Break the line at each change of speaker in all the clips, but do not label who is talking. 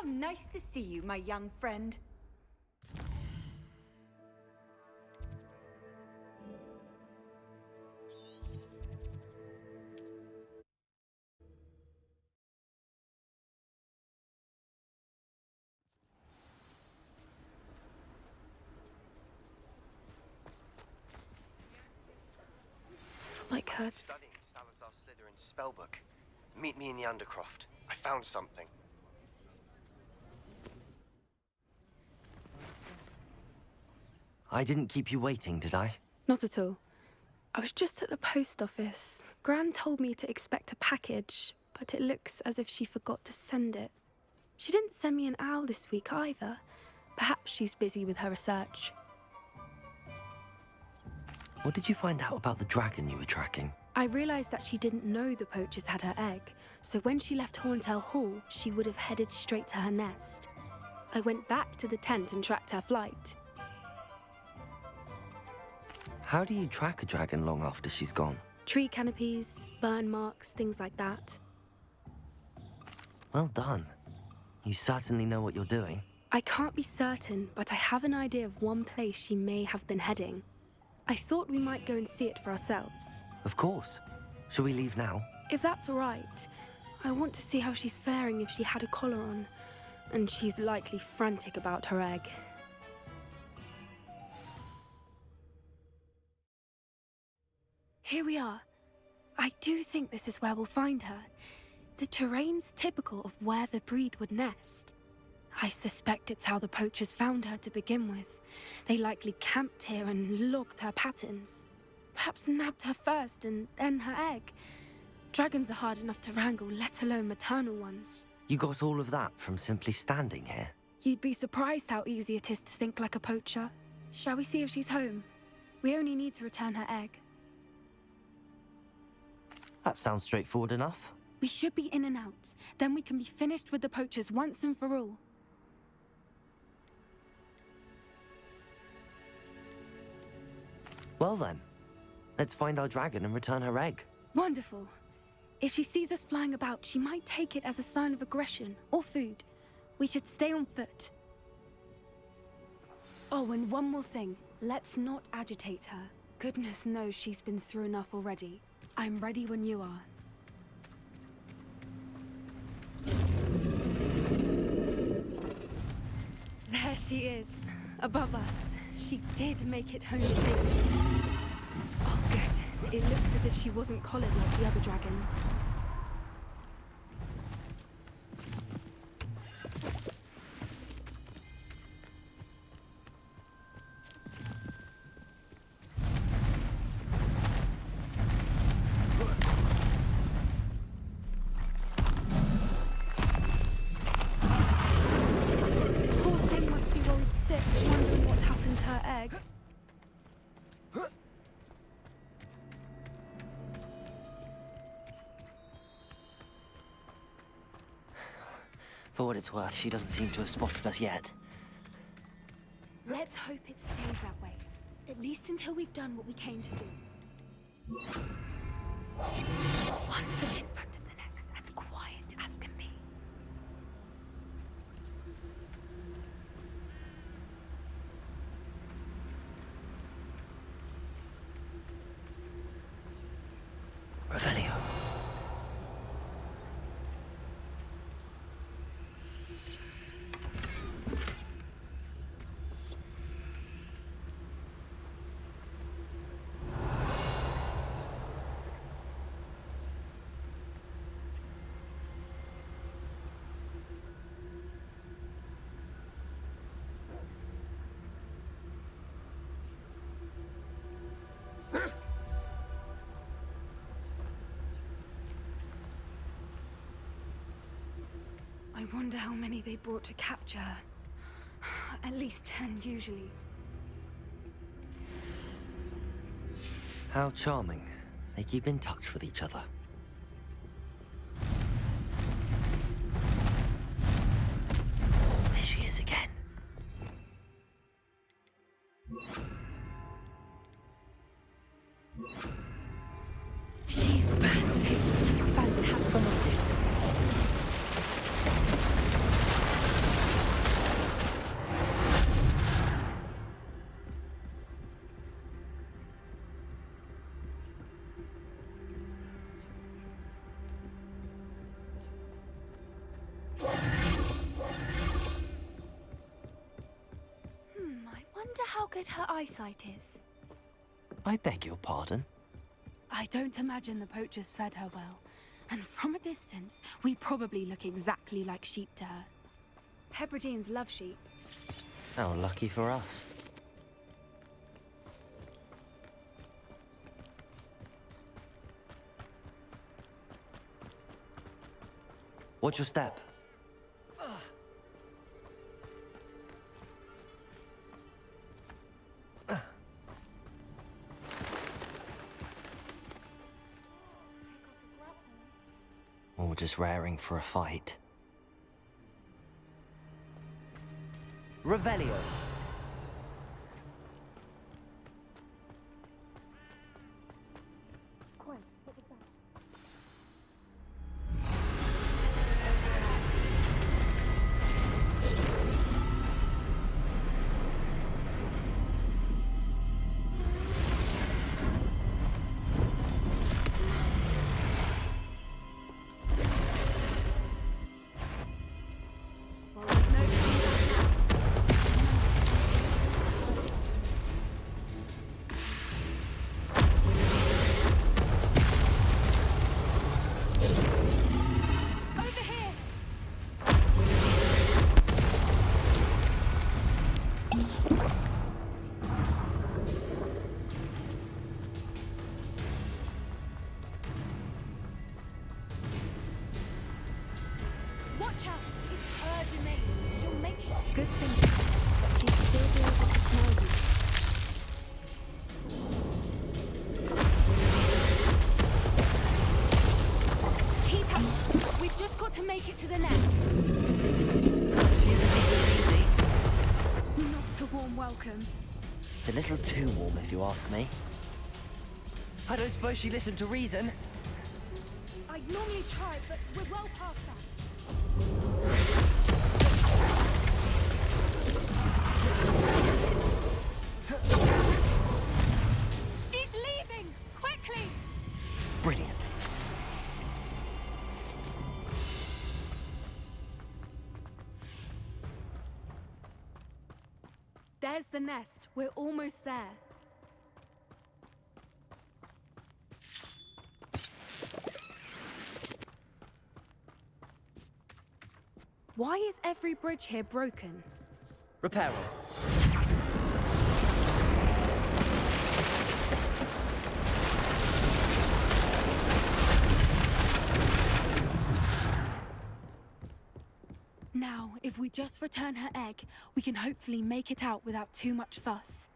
How nice to see you, my young friend.
It's not like her.
Studying Salazar Slytherin's spellbook. Meet me in the Undercroft. I found something.
I didn't keep you waiting, did I?
Not at all. I was just at the post office. Gran told me to expect a package, but it looks as if she forgot to send it. She didn't send me an owl this week either. Perhaps she's busy with her research.
What did you find out about the dragon you were tracking?
I realised that she didn't know the poachers had her egg, so when she left Horntail Hall, she would have headed straight to her nest. I went back to the tent and tracked her flight.
How do you track a dragon long after she's gone?
Tree canopies, burn marks, things like that.
Well done. You certainly know what you're doing.
I can't be certain, but I have an idea of one place she may have been heading. I thought we might go and see it for ourselves.
Of course. Shall we leave now?
If that's all right. I want to see how she's faring if she had a collar on. And she's likely frantic about her egg. Here we are. I do think this is where we'll find her. The terrain's typical of where the breed would nest. I suspect it's how the poachers found her to begin with. They likely camped here and logged her patterns. Perhaps nabbed her first and then her egg. Dragons are hard enough to wrangle, let alone maternal ones.
You got all of that from simply standing here?
You'd be surprised how easy it is to think like a poacher. Shall we see if she's home? We only need to return her egg.
That sounds straightforward enough.
We should be in and out. Then we can be finished with the poachers once and for all.
Well then, let's find our dragon and return her egg.
Wonderful. If she sees us flying about, she might take it as a sign of aggression or food. We should stay on foot. Oh, and one more thing. Let's not agitate her. Goodness knows she's been through enough already. I'm ready when you are. There she is, above us. She did make it home safe. Oh, good. It looks as if she wasn't collared like the other dragons. Poor thing must be worried sick, wondering what happened to her egg.
For what it's worth, she doesn't seem to have spotted us yet.
Let's hope it stays that way. At least until we've done what we came to do. One foot in front of the next, and quiet as can be.
Revelio.
I wonder how many they brought to capture her. At least 10 usually.
How charming. They keep in touch with each other. There she is again.
She's breathtaking. Fantastic.
From a distance.
good her eyesight is?
I beg your pardon?
I don't imagine the poachers fed her well. And from a distance, we probably look exactly like sheep to her. Hebrideans love sheep.
How lucky for us. Watch your step. Or just raring for a fight. Revelio.
Well, there's no turning back now. Over here! Watch out! It's her domain. She'll make sure. Good thing. But she'd still be able to smell you. Keep up. We've just got to make it to the nest.
She isn't making it easy.
Not a warm welcome.
It's a little too warm, if you ask me. I don't suppose she listened to reason.
I'd normally try, but we're well past that. She's leaving! Quickly!
Brilliant.
There's the nest. We're almost there. Why is every bridge here broken?
Repair her.
Now, if we just return her egg, we can hopefully make it out without too much fuss.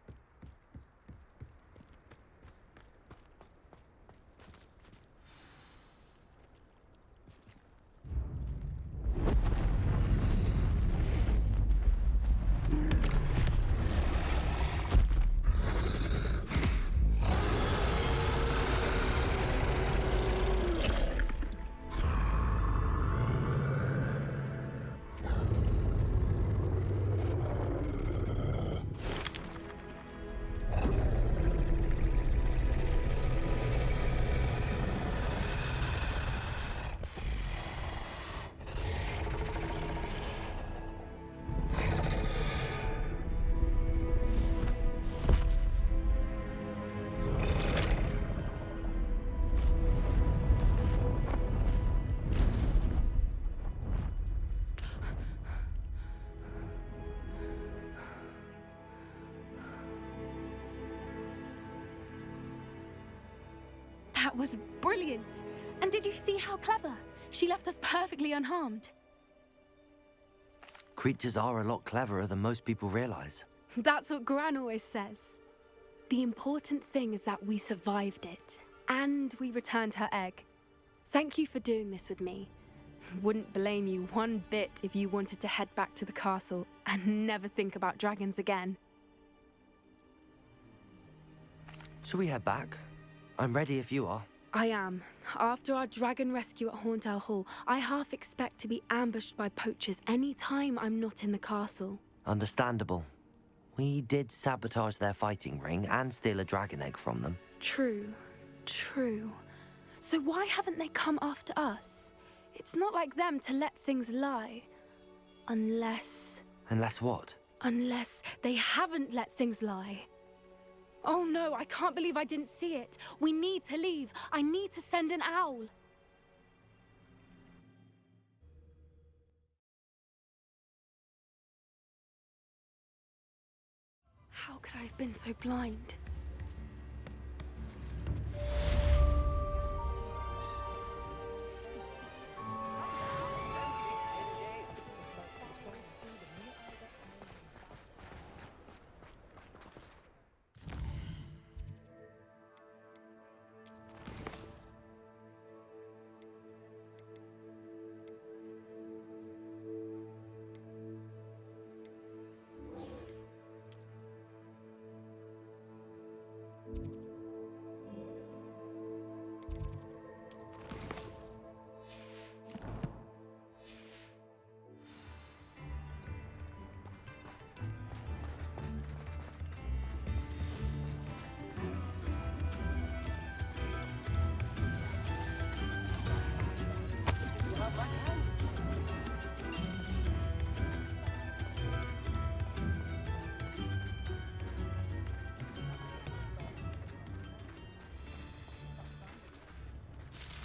That was brilliant! And did you see how clever? She left us perfectly unharmed.
Creatures are a lot cleverer than most people realize.
That's what Gran always says. The important thing is that we survived it, and we returned her egg. Thank you for doing this with me. Wouldn't blame you one bit if you wanted to head back to the castle and never think about dragons again.
Shall we head back? I'm ready if you are.
I am. After our dragon rescue at Hauntel Hall, I half expect to be ambushed by poachers any time I'm not in the castle.
Understandable. We did sabotage their fighting ring and steal a dragon egg from them.
True. So why haven't they come after us? It's not like them to let things lie. Unless...
Unless what?
Unless they haven't let things lie. Oh no, I can't believe I didn't see it. We need to leave. I need to send an owl. How could I have been so blind?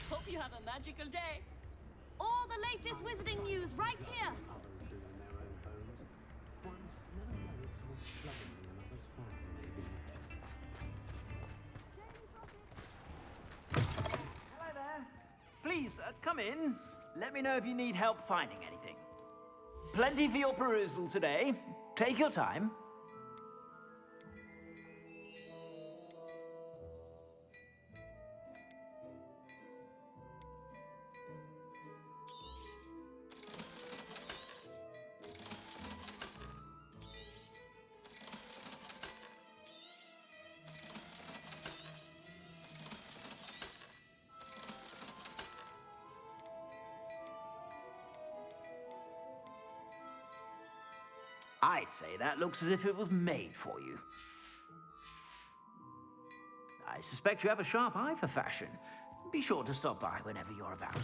Hope you have a magical day. All the latest wizarding news right here.
Hello there. Please, come in. Let me know if you need help finding anything. Plenty for your perusal today. Take your time. I'd say that looks as if it was made for you. I suspect you have a sharp eye for fashion. Be sure to stop by whenever you're about.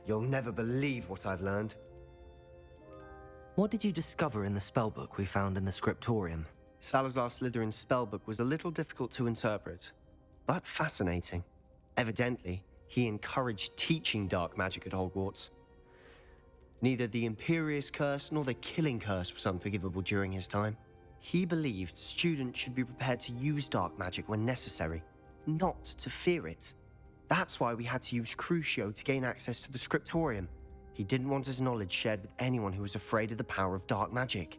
You'll never believe what I've learned.
What did you discover in the spellbook we found in the scriptorium?
Salazar Slytherin's spellbook was a little difficult to interpret, but fascinating. Evidently, he encouraged teaching dark magic at Hogwarts. Neither the Imperious Curse nor the Killing Curse was unforgivable during his time. He believed students should be prepared to use dark magic when necessary, not to fear it. That's why we had to use Crucio to gain access to the scriptorium. He didn't want his knowledge shared with anyone who was afraid of the power of dark magic.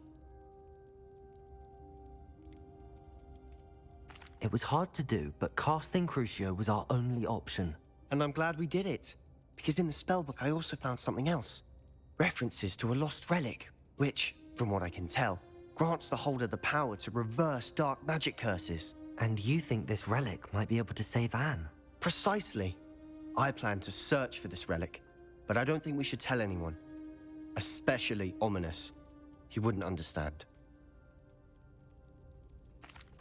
It was hard to do, but casting Crucio was our only option.
And I'm glad we did it, because in the spellbook I also found something else. References to a lost relic, which, from what I can tell, grants the holder the power to reverse dark magic curses.
And you think this relic might be able to save Anne?
Precisely. I plan to search for this relic, but I don't think we should tell anyone. Especially Ominous. He wouldn't understand.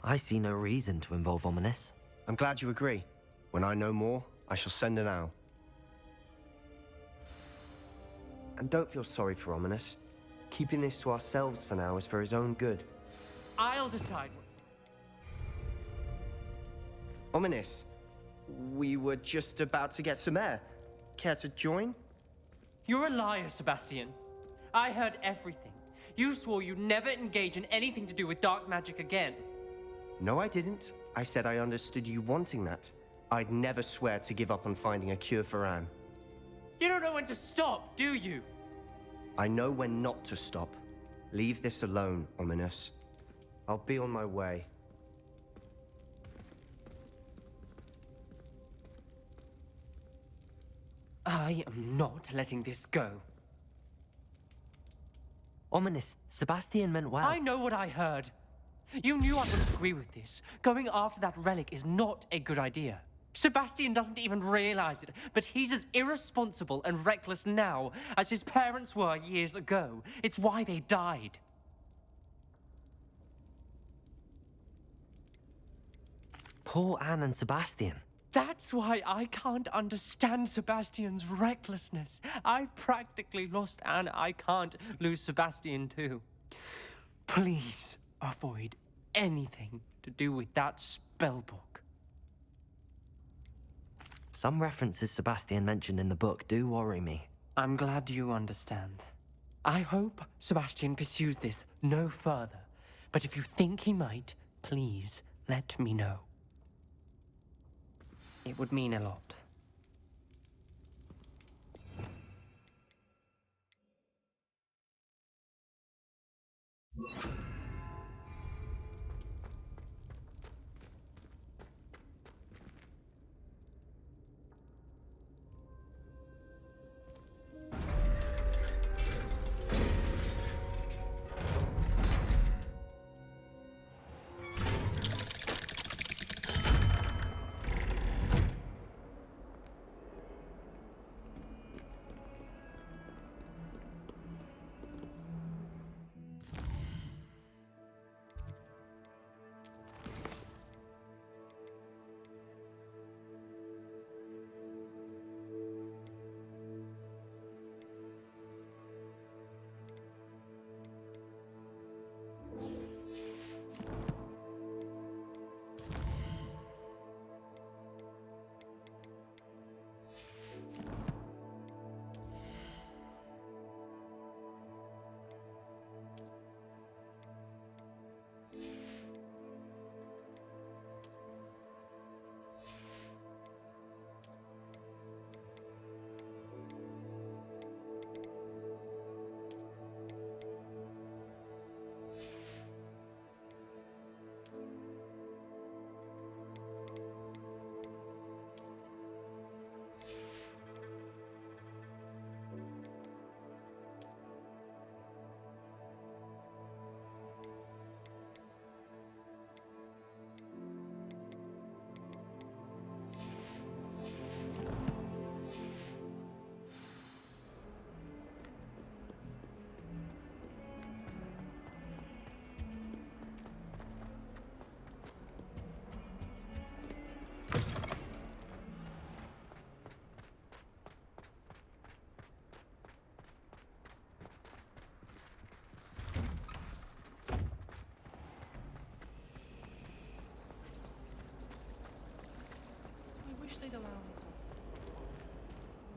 I see no reason to involve Ominous.
I'm glad you agree. When I know more, I shall send an owl. And don't feel sorry for Ominous. Keeping this to ourselves for now is for his own good.
I'll decide what's...
Ominous, we were just about to get some air. Care to join?
You're a liar, Sebastian. I heard everything. You swore you'd never engage in anything to do with dark magic again.
No, I didn't. I said I understood you wanting that. I'd never swear to give up on finding a cure for Anne.
You don't know when to stop, do you?
I know when not to stop. Leave this alone, Ominous. I'll be on my way.
I am not letting this go.
Ominous, Sebastian meant well.
I know what I heard. You knew I wouldn't agree with this. Going after that relic is not a good idea. Sebastian doesn't even realize it, but he's as irresponsible and reckless now as his parents were years ago. It's why they died.
Poor Anne and Sebastian.
That's why I can't understand Sebastian's recklessness. I've practically lost Anne. I can't lose Sebastian too. Please avoid anything to do with that spellbook.
Some references Sebastian mentioned in the book do worry me.
I'm glad you understand. I hope Sebastian pursues this no further. But if you think he might, please let me know. It would mean a lot.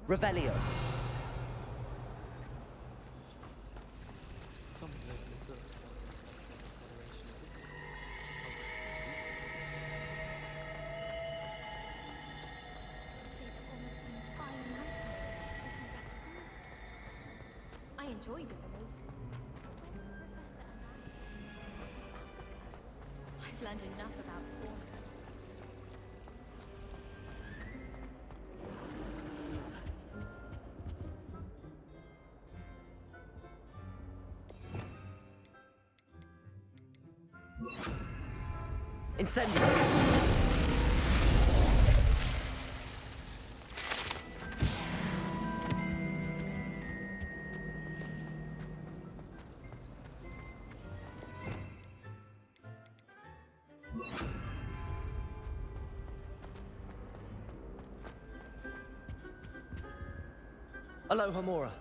Revelio.
I enjoyed it, though. I've learned enough about fauna.
Incendio. Aloha Mora.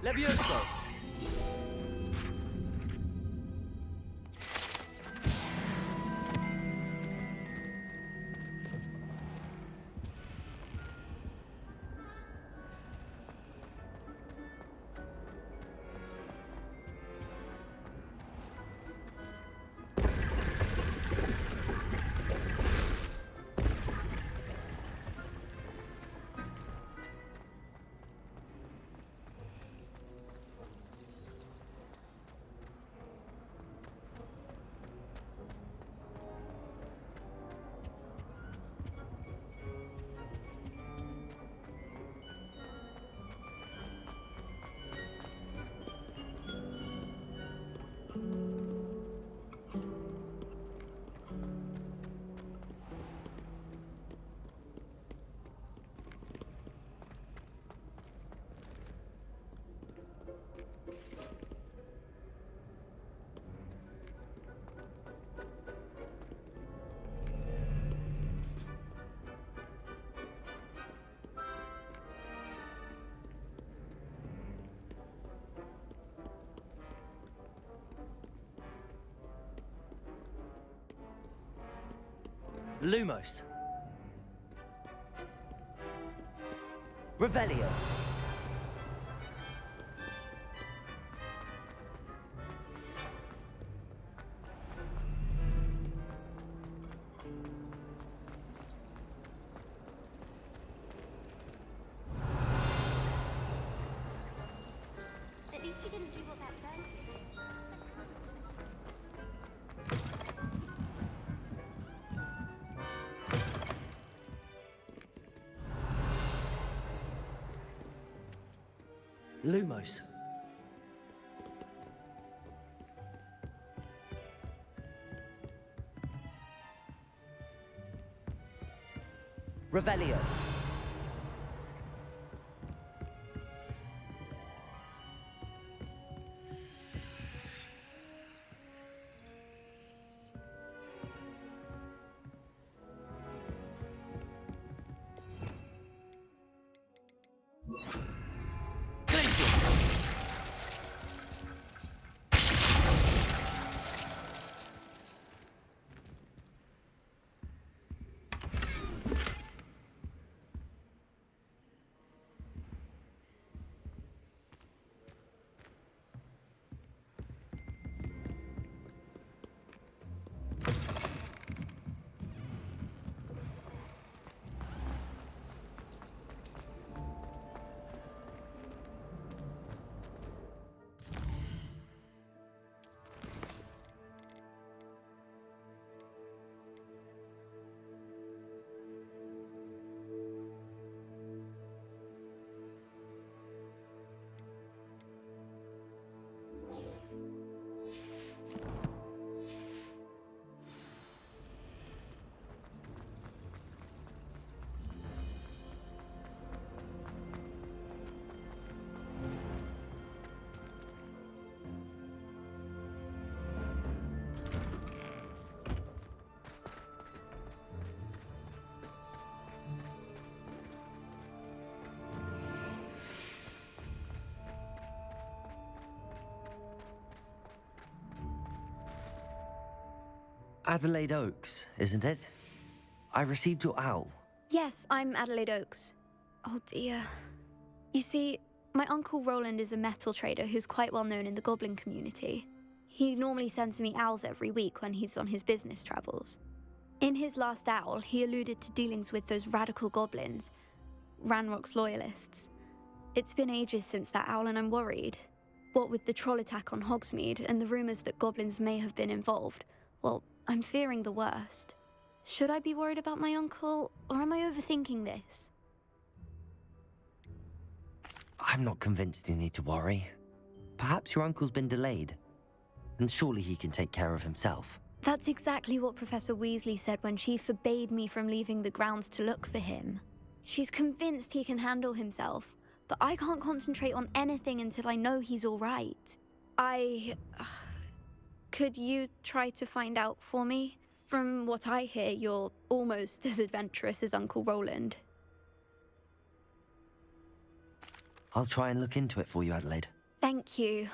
Levioso. Lumos. Revelio.
At least you didn't do what that bird did.
Lumos. Revelio. Adelaide Oaks, isn't it? I received your owl.
Yes, I'm Adelaide Oaks. Oh dear. You see, my Uncle Roland is a metal trader who's quite well known in the goblin community. He normally sends me owls every week when he's on his business travels. In his last owl, he alluded to dealings with those radical goblins, Ranrock's loyalists. It's been ages since that owl and I'm worried. What with the troll attack on Hogsmeade and the rumours that goblins may have been involved, well, I'm fearing the worst. Should I be worried about my uncle, or am I overthinking this?
I'm not convinced you need to worry. Perhaps your uncle's been delayed, and surely he can take care of himself.
That's exactly what Professor Weasley said when she forbade me from leaving the grounds to look for him. She's convinced he can handle himself, but I can't concentrate on anything until I know he's all right. Could you try to find out for me? From what I hear, you're almost as adventurous as Uncle Roland.
I'll try and look into it for you, Adelaide.
Thank you.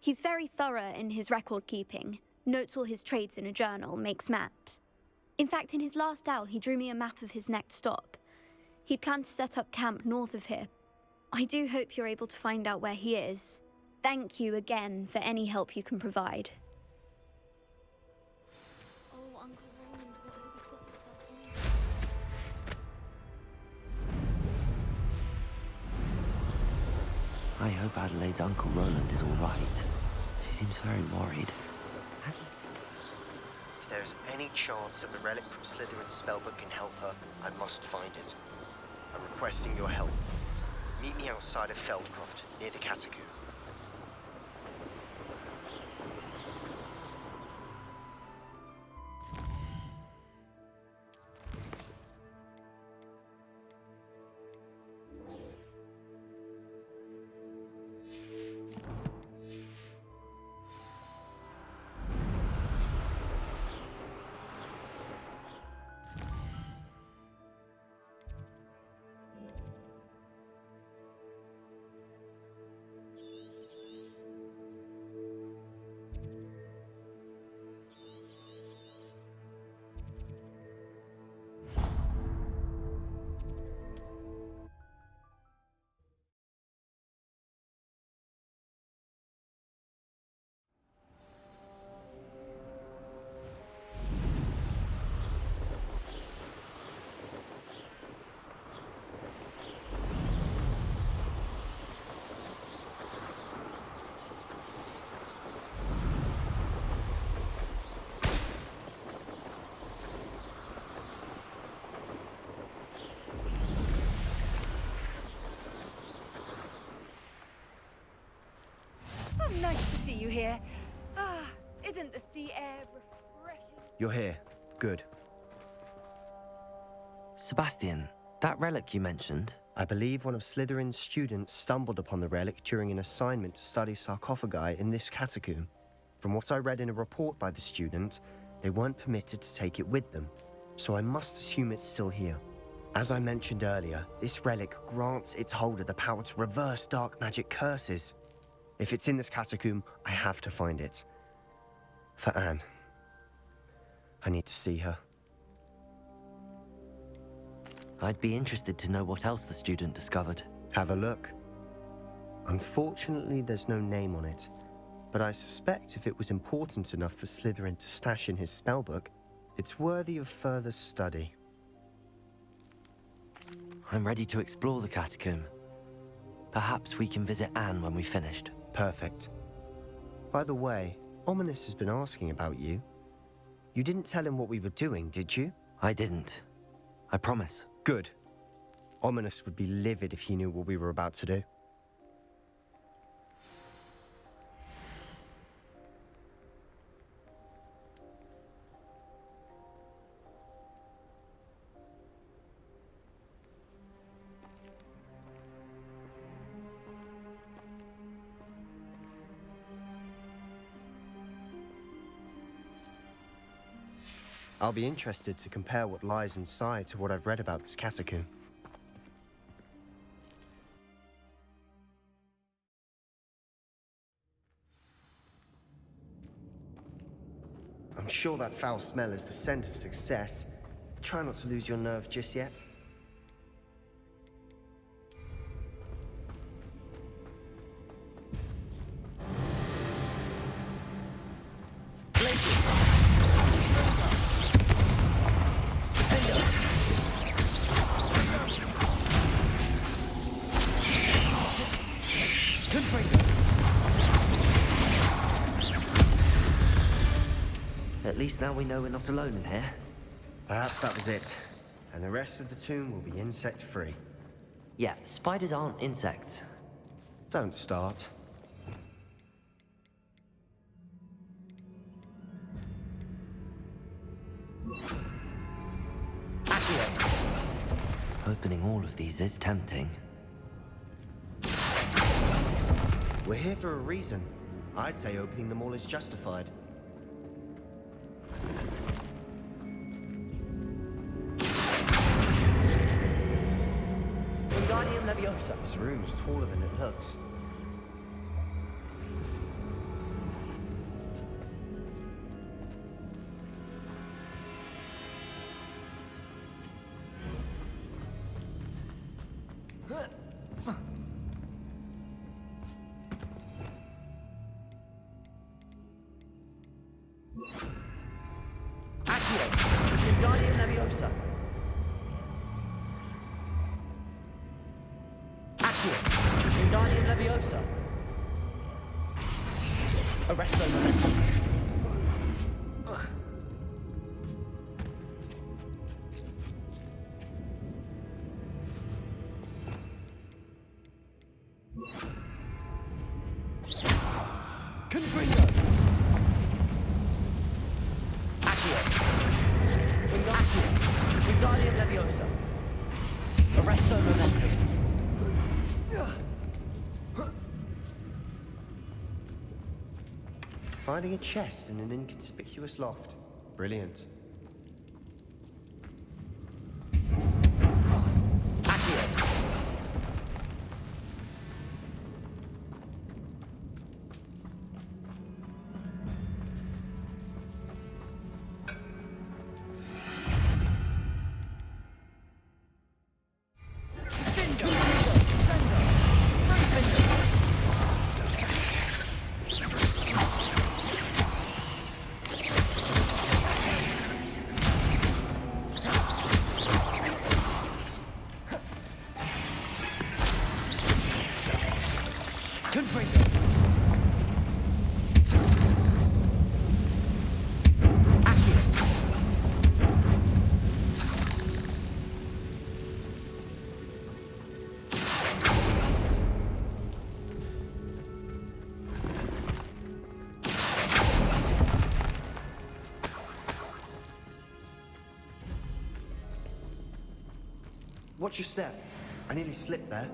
He's very thorough in his record keeping, notes all his trades in a journal, makes maps. In fact, in his last owl, he drew me a map of his next stop. He'd planned to set up camp north of here. I do hope you're able to find out where he is. Thank you again for any help you can provide. Oh, Uncle Roland, what have you got yourself into?
I hope Adelaide's Uncle Roland is all right. She seems very worried.
If there's any chance that the relic from Slytherin's spellbook can help her, I must find it. I'm requesting your help. Meet me outside of Feldcroft, near the catacomb.
Oh, nice to see you here. Isn't the sea air refreshing?
You're here. Good.
Sebastian, that relic you mentioned,
I believe one of Slytherin's students stumbled upon the relic during an assignment to study sarcophagi in this catacomb. From what I read in a report by the student, they weren't permitted to take it with them, so I must assume it's still here. As I mentioned earlier, this relic grants its holder the power to reverse dark magic curses. If it's in this catacomb, I have to find it. For Anne. I need to see her.
I'd be interested to know what else the student discovered.
Have a look. Unfortunately, there's no name on it, but I suspect if it was important enough for Slytherin to stash in his spellbook, it's worthy of further study.
I'm ready to explore the catacomb. Perhaps we can visit Anne when we've finished.
Perfect. By the way, Ominous has been asking about you. You didn't tell him what we were doing, did you?
I didn't. I promise.
Good. Ominous would be livid if he knew what we were about to do. I'll be interested to compare what lies inside to what I've read about this catacomb. I'm sure that foul smell is the scent of success. Try not to lose your nerve just yet.
At least now we know we're not alone in here.
Perhaps that was it. And the rest of the tomb will be insect-free.
Yeah, spiders aren't insects.
Don't start.
Opening all of these is tempting.
We're here for a reason. I'd say opening them all is justified.
Wingardium Leviosa.
This room is taller than it looks.
Wingardium Leviosa. Wingardium Leviosa. Arresto Momentum. Confringo. Wingardium Leviosa. Arresto Momentum.
Finding a chest in an inconspicuous loft. Brilliant. Watch your step. I nearly slipped there.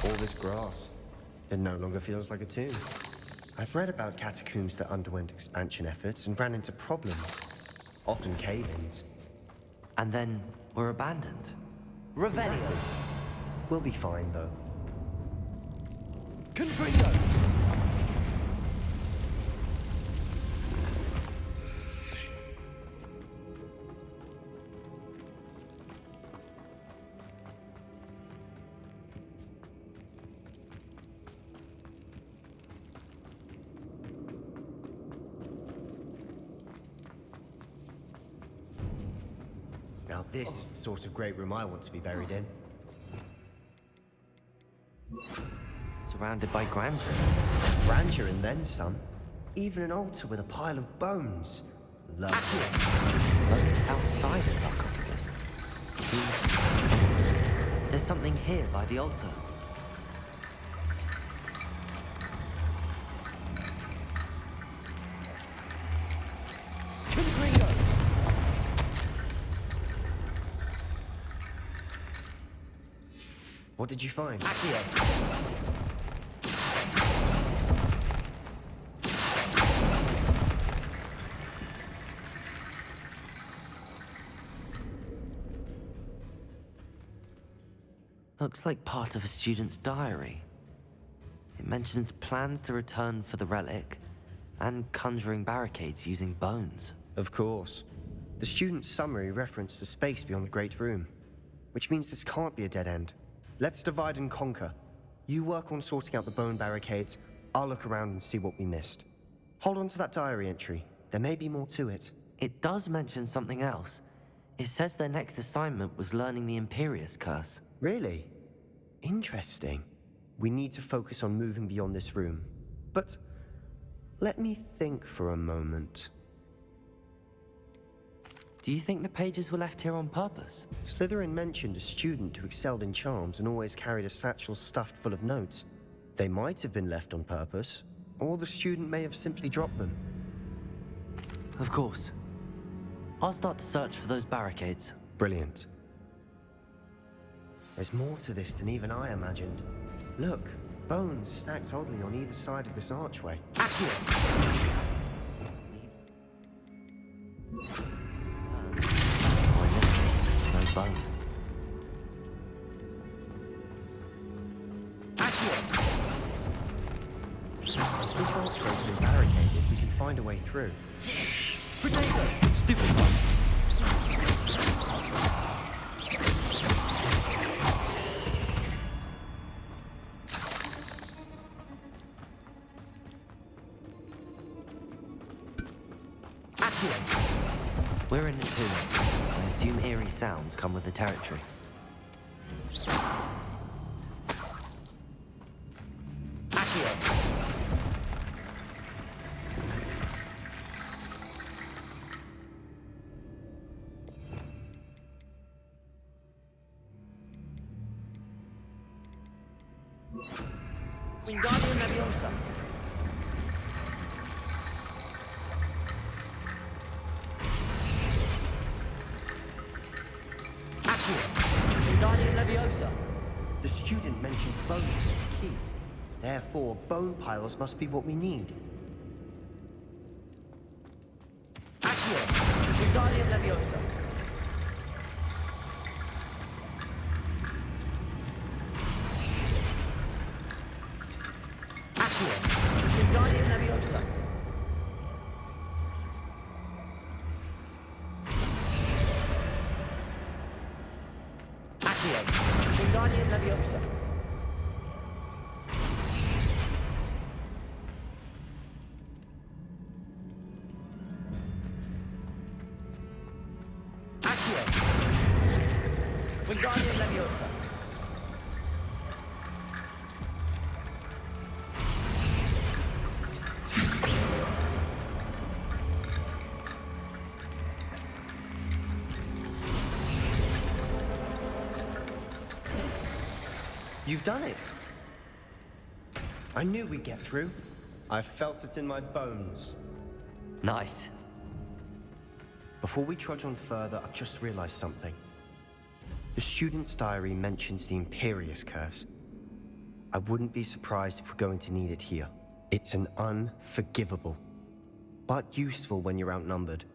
All this grass. It no longer feels like a tomb. I've read about catacombs that underwent expansion efforts and ran into problems. Often cave-ins.
And then were abandoned.
Exactly. We'll be fine, though.
Confringo.
Now this is the sort of great room I want to be buried in.
Surrounded by grandeur.
Grandeur and then some. Even an altar with a pile of bones. Lovely.
Looked outside the sarcophagus. There's something here by the altar.
What did you find?
Accio! Looks like part of a student's diary. It mentions plans to return for the relic and conjuring barricades using bones.
Of course. The student's summary referenced the space beyond the Great Room, which means this can't be a dead end. Let's divide and conquer. You work on sorting out the bone barricades, I'll look around and see what we missed. Hold on to that diary entry. There may be more to it.
It does mention something else. It says their next assignment was learning the Imperius Curse.
Really? Interesting. We need to focus on moving beyond this room. But let me think for a moment.
Do you think the pages were left here on purpose?
Slytherin mentioned a student who excelled in charms and always carried a satchel stuffed full of notes. They might have been left on purpose, or the student may have simply dropped them.
Of course. I'll start to search for those barricades.
Brilliant. There's more to this than even I imagined. Look, bones stacked oddly on either side of this archway.
Accio! Or in this case, no bone.
As this archway's been barricaded, we can find a way through.
Potato! Stupid one! We're in the tomb. I assume eerie sounds come with the territory. Accio!
Wingardium Leviosa. Wingardium Leviosa.
The student mentioned bones as the key. Therefore, bone piles must be what we need.
Accio. Wingardium Leviosa. Accio. Wingardium Leviosa. Accio. Wingardium Leviosa. Accio. Wingardium Leviosa.
You've done it! I knew we'd get through. I felt it in my bones.
Nice.
Before we trudge on further, I've just realized something. The student's diary mentions the Imperius Curse. I wouldn't be surprised if we're going to need it here. It's an unforgivable, but useful when you're outnumbered.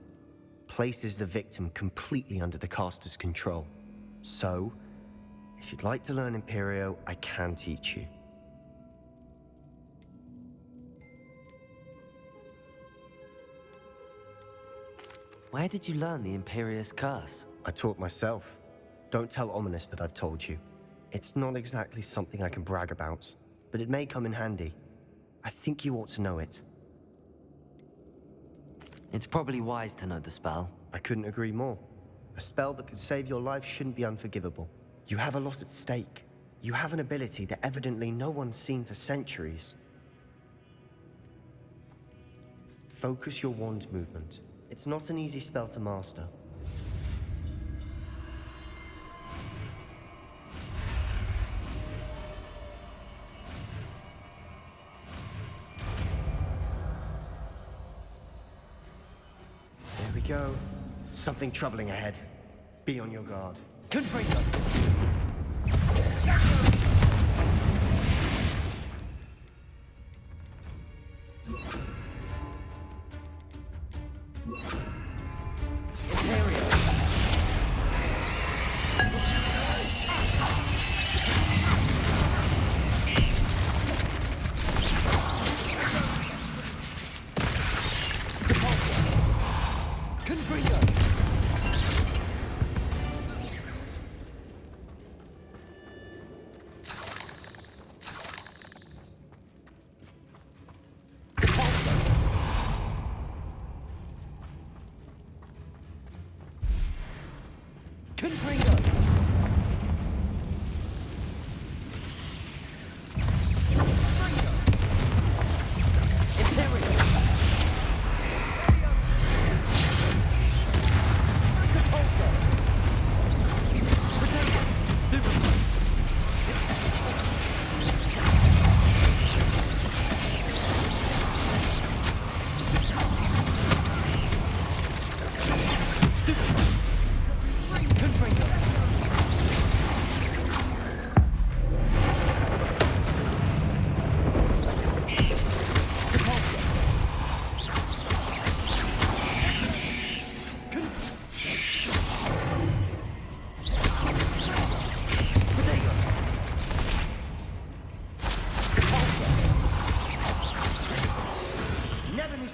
Places the victim completely under the caster's control. So, if you'd like to learn Imperio, I can teach you.
Where did you learn the Imperius Curse?
I taught myself. Don't tell Ominous that I've told you. It's not exactly something I can brag about, but it may come in handy. I think you ought to know it.
It's probably wise to know the spell.
I couldn't agree more. A spell that could save your life shouldn't be unforgivable. You have a lot at stake. You have an ability that evidently no one's seen for centuries. Focus your wand movement. It's not an easy spell to master. There we go. Something troubling ahead. Be on your guard.
Confringo.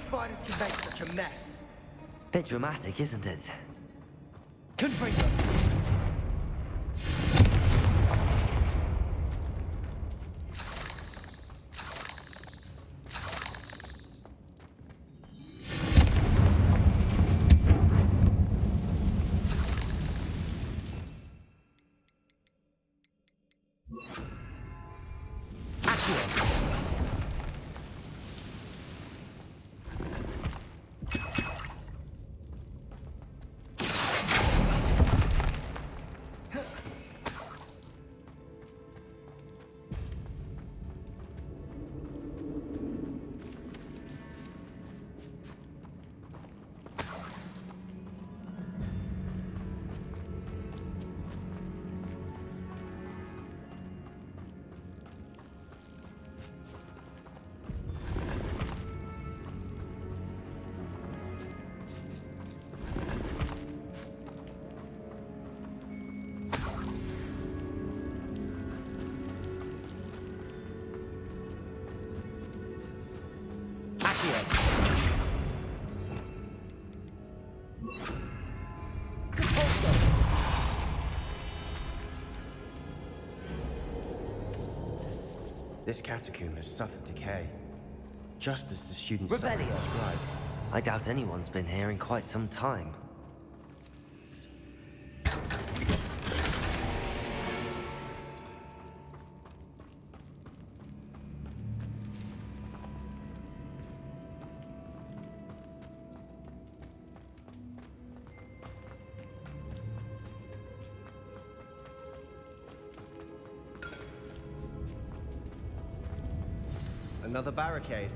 Spiders can make such a mess.
Bit dramatic, isn't it?
Confringo! This catacomb has suffered decay, just as the students described.
I doubt anyone's been here in quite some time.
Another barricade.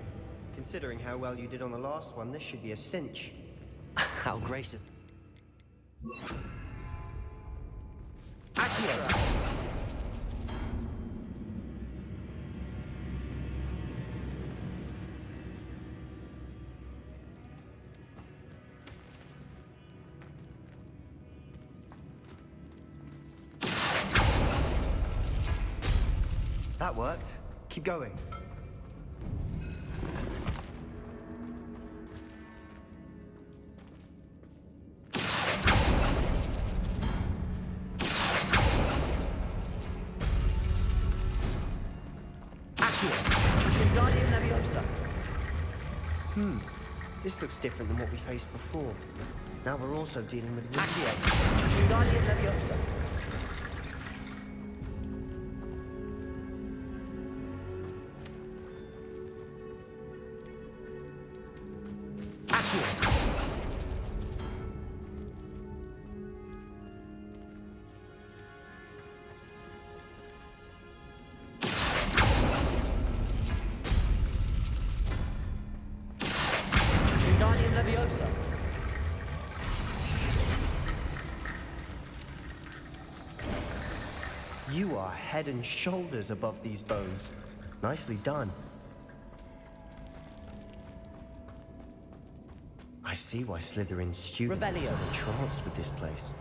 Considering how well you did on the last one, this should be a cinch.
How gracious.
That worked. Keep going. This looks different than what we faced before. Now we're also dealing with You are head and shoulders above these bones. Nicely done. I I see why Slytherin's students are so
Revelio.
entranced with this place.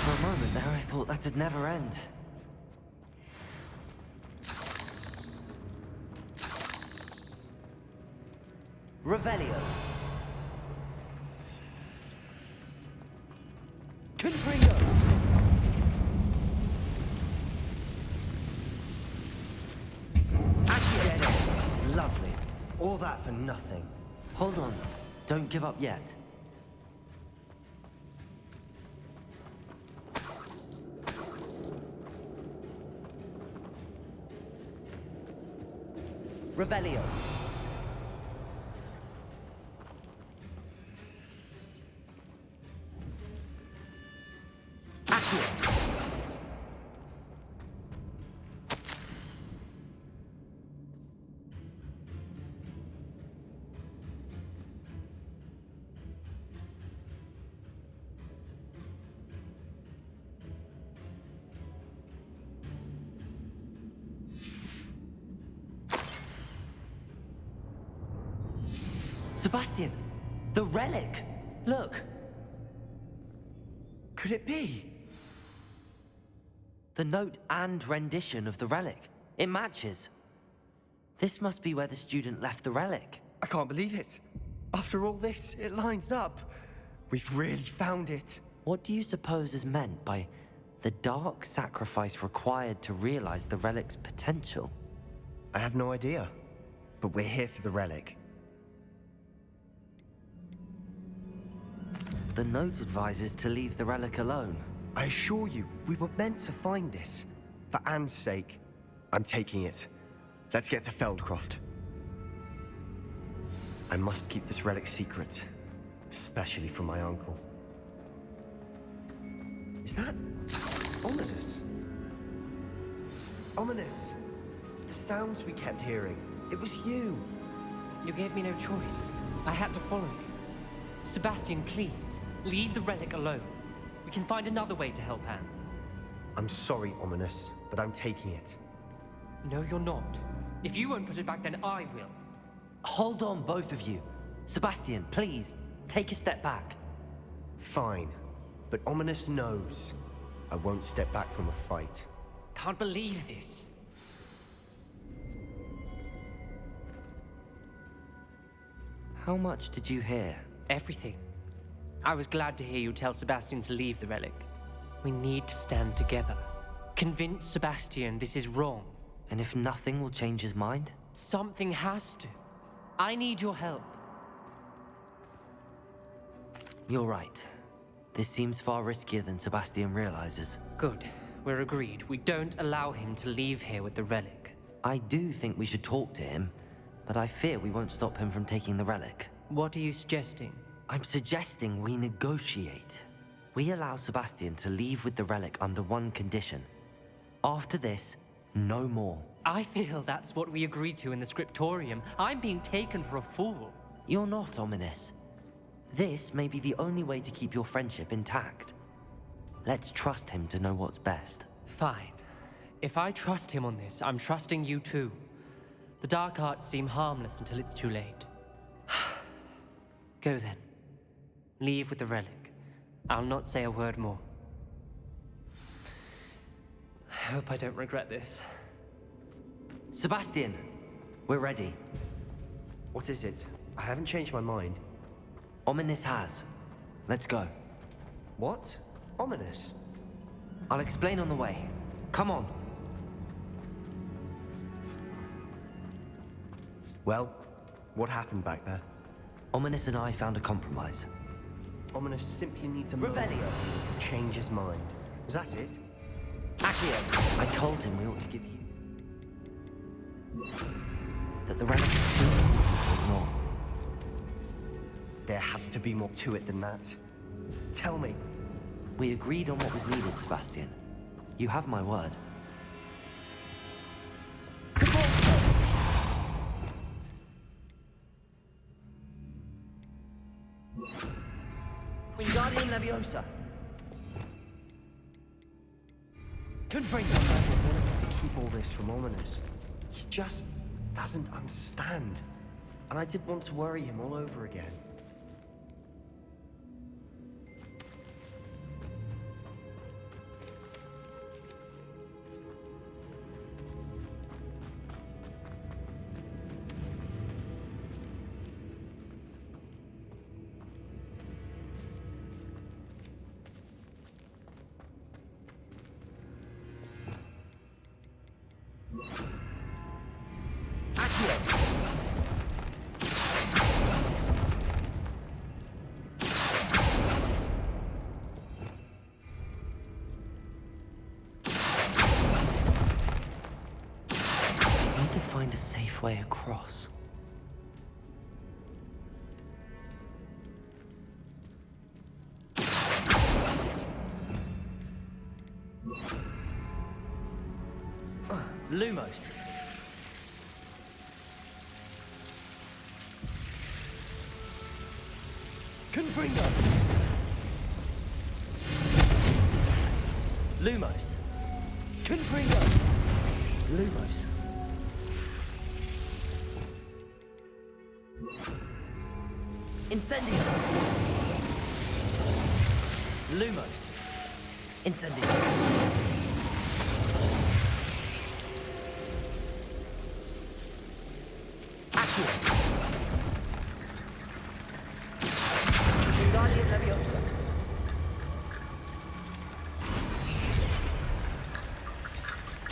For a moment there, I thought that'd never end. Revelio. Confringo.
Lovely. All that for nothing.
Hold on. Don't give up yet. Revelio. Accio. Sebastian, the relic. Look.
Could it be?
The note and rendition of the relic. It matches. This must be where the student left the relic.
I can't believe it. After all this, it lines up. We've really found it.
What do you suppose is meant by the dark sacrifice required to realize the relic's potential?
I have no idea. But we're here for the relic.
The note advises to leave the relic alone.
I assure you, we were meant to find this. For Anne's sake. I'm taking it. Let's get to Feldcroft. I must keep this relic secret. Especially from my uncle. Is that ominous? Ominous! The sounds we kept hearing. It was you.
You gave me no choice. I had to follow you. Sebastian, please, leave the relic alone. We can find another way to help Anne.
I'm sorry, Ominous, but I'm taking it.
No, you're not. If you won't put it back, then I will.
Hold on, both of you. Sebastian, please, take a step back.
Fine, but Ominous knows. I won't step back from a fight.
Can't believe this.
How much did you hear?
Everything. I was glad to hear you tell Sebastian to leave the relic. We need to stand together. Convince Sebastian this is wrong.
And if nothing will change his mind?
Something has to. I need your help.
You're right. This seems far riskier than Sebastian realizes.
Good. We're agreed. We don't allow him to leave here with the relic.
I do think we should talk to him, but I fear we won't stop him from taking the relic.
What are you suggesting?
I'm suggesting we negotiate. We allow Sebastian to leave with the relic under one condition. After this, no more.
I feel that's what we agreed to in the scriptorium. I'm being taken for a fool.
You're not, Ominous. This may be the only way to keep your friendship intact. Let's trust him to know what's best.
Fine. If I trust him on this, I'm trusting you too. The dark arts seem harmless until it's too late. Go then. Leave with the relic. I'll not say a word more. I hope I don't regret this.
Sebastian, we're ready.
What is it? I haven't changed my mind.
Ominous has. Let's go.
What? Ominous?
I'll explain on the way. Come on.
Well, what happened back there?
Ominous and I found a compromise.
Ominous simply needs a moment
Revelio.
to change his mind. Is that it?
Accio! I told him we ought to give you... that the relic is too important to ignore.
There has to be more to it than that. Tell me.
We agreed on what was needed, Sebastian. You have my word.
Wingardium Leviosa.
I wanted to keep all this from Ominous. He just doesn't understand. And I didn't want to worry him all over again.
I need to find a safe way across.
Lumos. Confringo. Lumos. Confringo. Lumos. Incendio. Lumos. Incendio. Wingardium Leviosa.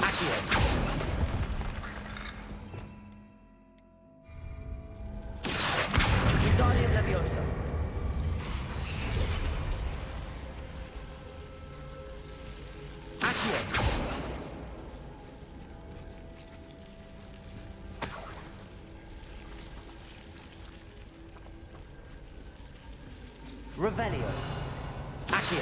Accio. Wingardium Leviosa. Accio. Revelio. Accio.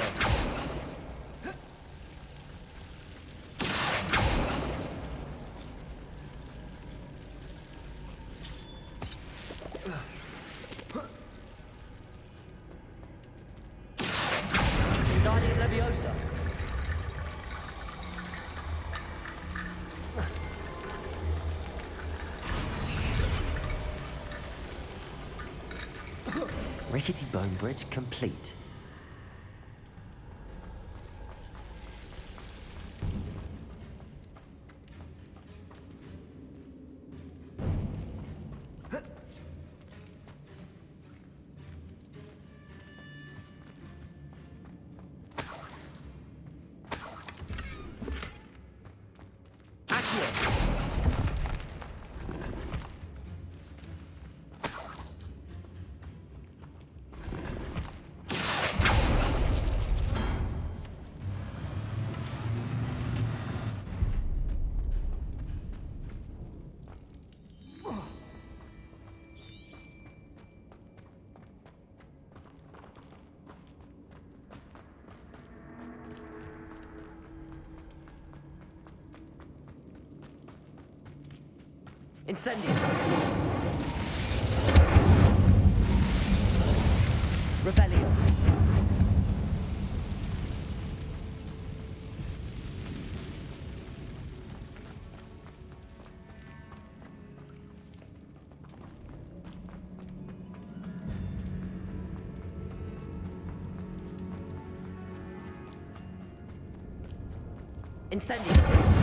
Wingardium Leviosa.
Rickety bone bridge complete.
Incendio. Revelio.
Incendio.